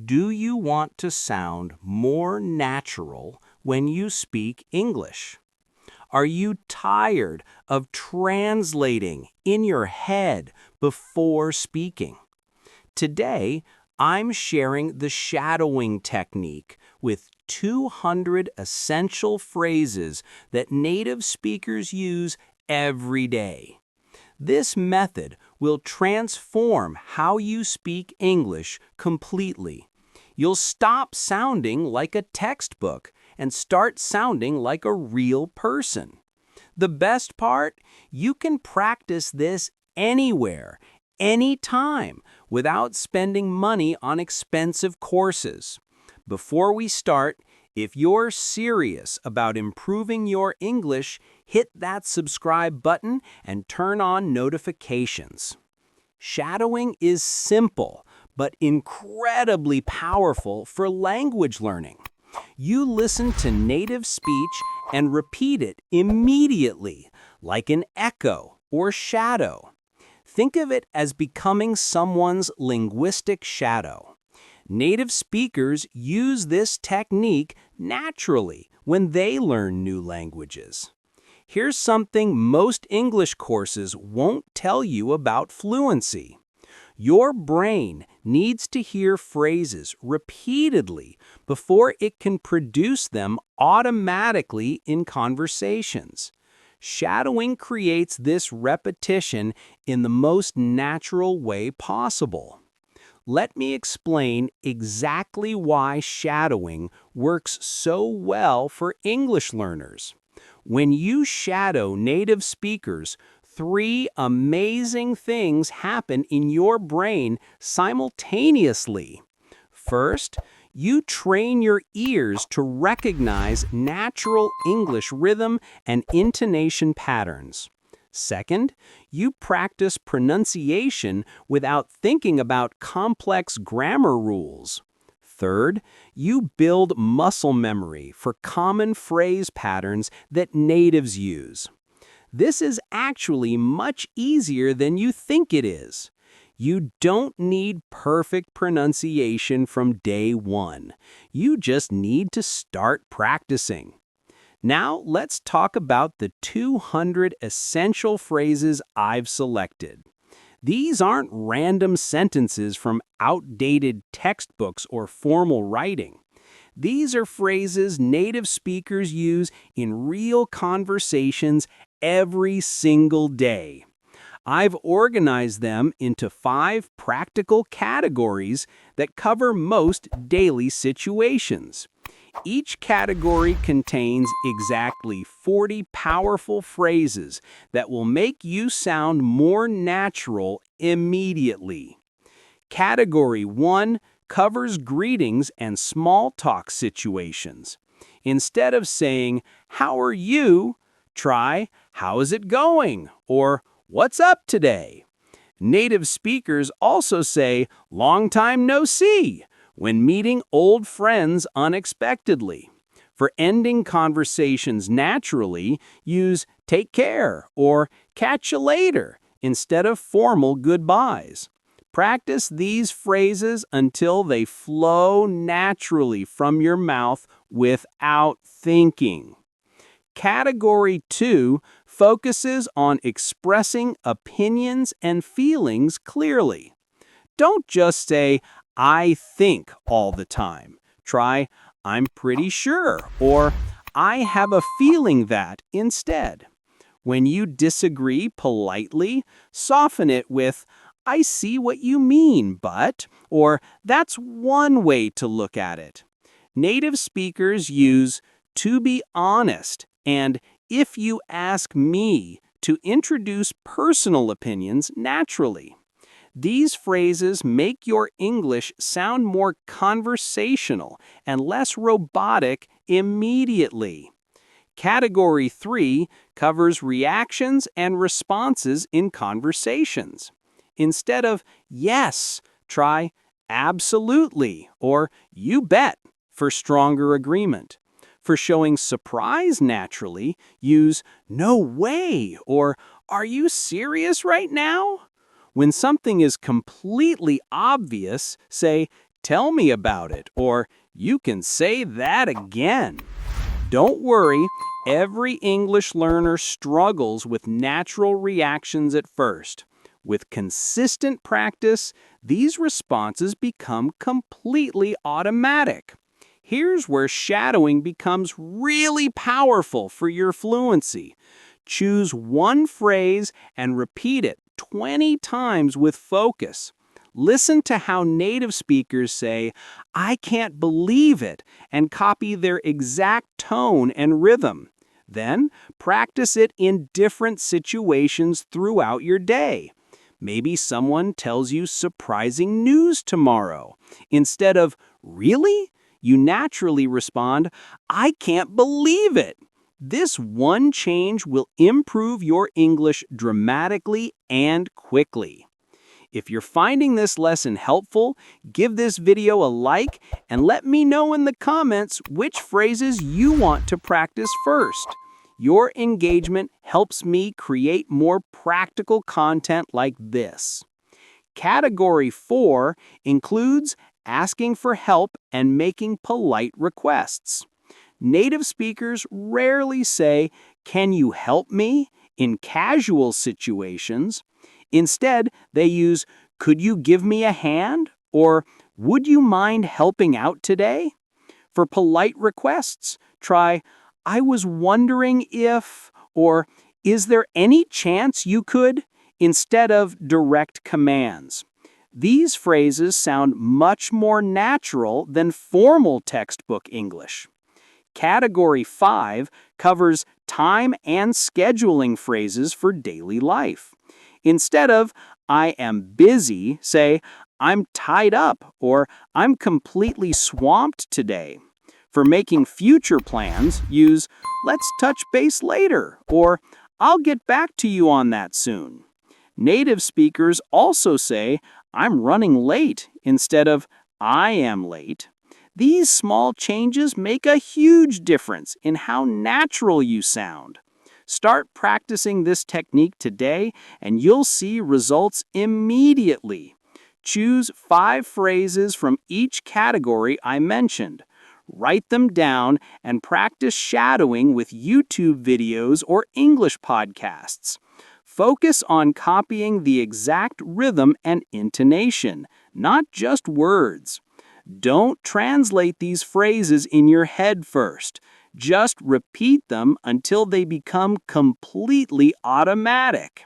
Do you want to sound more natural when you speak English? Are you tired of translating in your head before speaking? Today, I'm sharing the shadowing technique with 200 essential phrases that native speakers use every day. This method will transform how you speak English completely. You'll stop sounding like a textbook and start sounding like a real person. The best part? You can practice this anywhere, anytime, without spending money on expensive courses. Before we start, if you're serious about improving your English, hit that subscribe button and turn on notifications. Shadowing is simple, but incredibly powerful for language learning. You listen to native speech and repeat it immediately, like an echo or shadow. Think of it as becoming someone's linguistic shadow. Native speakers use this technique naturally when they learn new languages. Here's something most English courses won't tell you about fluency. Your brain needs to hear phrases repeatedly before it can produce them automatically in conversations. Shadowing creates this repetition in the most natural way possible. Let me explain exactly why shadowing works so well for English learners. When you shadow native speakers, 3 amazing things happen in your brain simultaneously. First, you train your ears to recognize natural English rhythm and intonation patterns. Second, you practice pronunciation without thinking about complex grammar rules. Third, you build muscle memory for common phrase patterns that natives use. This is actually much easier than you think it is. You don't need perfect pronunciation from day one. You just need to start practicing. Now, let's talk about the 200 essential phrases I've selected. These aren't random sentences from outdated textbooks or formal writing. These are phrases native speakers use in real conversations every single day. I've organized them into 5 practical categories that cover most daily situations. Each category contains exactly 40 powerful phrases that will make you sound more natural immediately. Category 1 covers greetings and small talk situations. Instead of saying, "How are you?" try, "How's it going?" or "What's up today?" Native speakers also say, "Long time no see," when meeting old friends unexpectedly. For ending conversations naturally, use "take care" or "catch you later" instead of formal goodbyes. Practice these phrases until they flow naturally from your mouth without thinking. Category 2 focuses on expressing opinions and feelings clearly. Don't just say, "I think" all the time. Try, "I'm pretty sure," or "I have a feeling that" instead. When you disagree politely, soften it with, "I see what you mean, but," or "That's one way to look at it." Native speakers use "to be honest" and "if you ask me" to introduce personal opinions naturally. These phrases make your English sound more conversational and less robotic immediately. Category 3 covers reactions and responses in conversations. Instead of "yes," try "absolutely" or "you bet" for stronger agreement. For showing surprise naturally, use "no way" or "are you serious right now?" When something is completely obvious, say Tell me about it, or you can say that again. Don't worry, every English learner struggles with natural reactions at first. With consistent practice, these responses become completely automatic. Here's where shadowing becomes really powerful for your fluency. Choose one phrase and repeat it 20 times with focus. Listen to how native speakers say, "I can't believe it," and copy their exact tone and rhythm. Then, practice it in different situations throughout your day. Maybe someone tells you surprising news tomorrow. Instead of, "Really?" you naturally respond, "I can't believe it." This one change will improve your English dramatically and quickly. If you're finding this lesson helpful, give this video a like and let me know in the comments which phrases you want to practice first. Your engagement helps me create more practical content like this. Category 4 includes asking for help and making polite requests. Native speakers rarely say, "Can you help me?" in casual situations. Instead, they use, "Could you give me a hand?" or "Would you mind helping out today?" For polite requests, try, "I was wondering if," or "Is there any chance you could?" instead of direct commands. These phrases sound much more natural than formal textbook English. Category 5 covers time and scheduling phrases for daily life. Instead of, "I am busy," say, "I'm tied up," or "I'm completely swamped today." For making future plans, use, "Let's touch base later," or "I'll get back to you on that soon." Native speakers also say, "I'm running late," instead of "I am late." These small changes make a huge difference in how natural you sound. Start practicing this technique today and you'll see results immediately. Choose 5 phrases from each category I mentioned. Write them down and practice shadowing with YouTube videos or English podcasts. Focus on copying the exact rhythm and intonation, not just words. Don't translate these phrases in your head first. Just repeat them until they become completely automatic.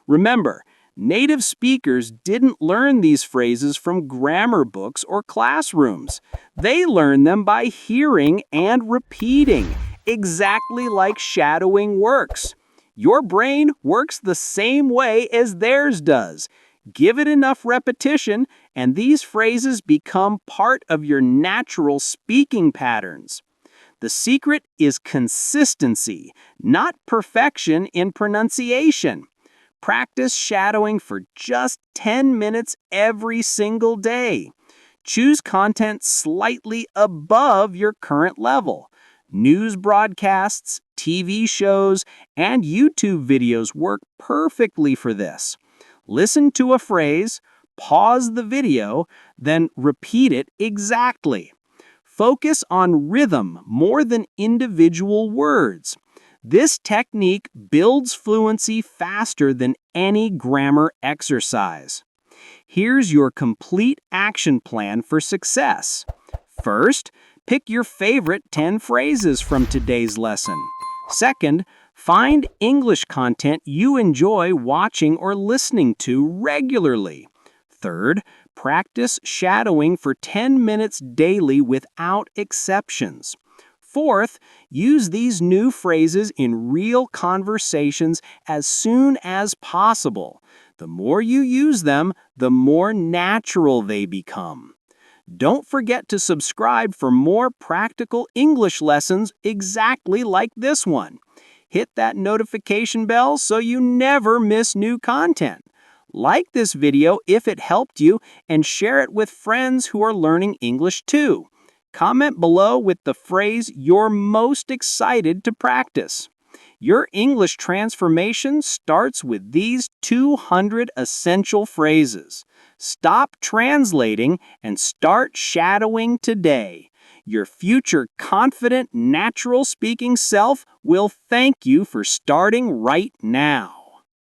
Remember, native speakers didn't learn these phrases from grammar books or classrooms. They learn them by hearing and repeating, exactly like shadowing works. Your brain works the same way as theirs does. Give it enough repetition, and these phrases become part of your natural speaking patterns. The secret is consistency, not perfection in pronunciation. Practice shadowing for just 10 minutes every single day. Choose content slightly above your current level. News broadcasts, TV shows, and YouTube videos work perfectly for this. Listen to a phrase, pause the video, then repeat it exactly. Focus on rhythm more than individual words. This technique builds fluency faster than any grammar exercise. Here's your complete action plan for success. First, pick your favorite 10 phrases from today's lesson. Second, find English content you enjoy watching or listening to regularly. Third, practice shadowing for 10 minutes daily without exceptions. Fourth, use these new phrases in real conversations as soon as possible. The more you use them, the more natural they become. Don't forget to subscribe for more practical English lessons exactly like this one. Hit that notification bell so you never miss new content. Like this video if it helped you and share it with friends who are learning English too. Comment below with the phrase you're most excited to practice. Your English transformation starts with these 200 essential phrases. Stop translating and start shadowing today. Your future confident, natural speaking self will thank you for starting right now.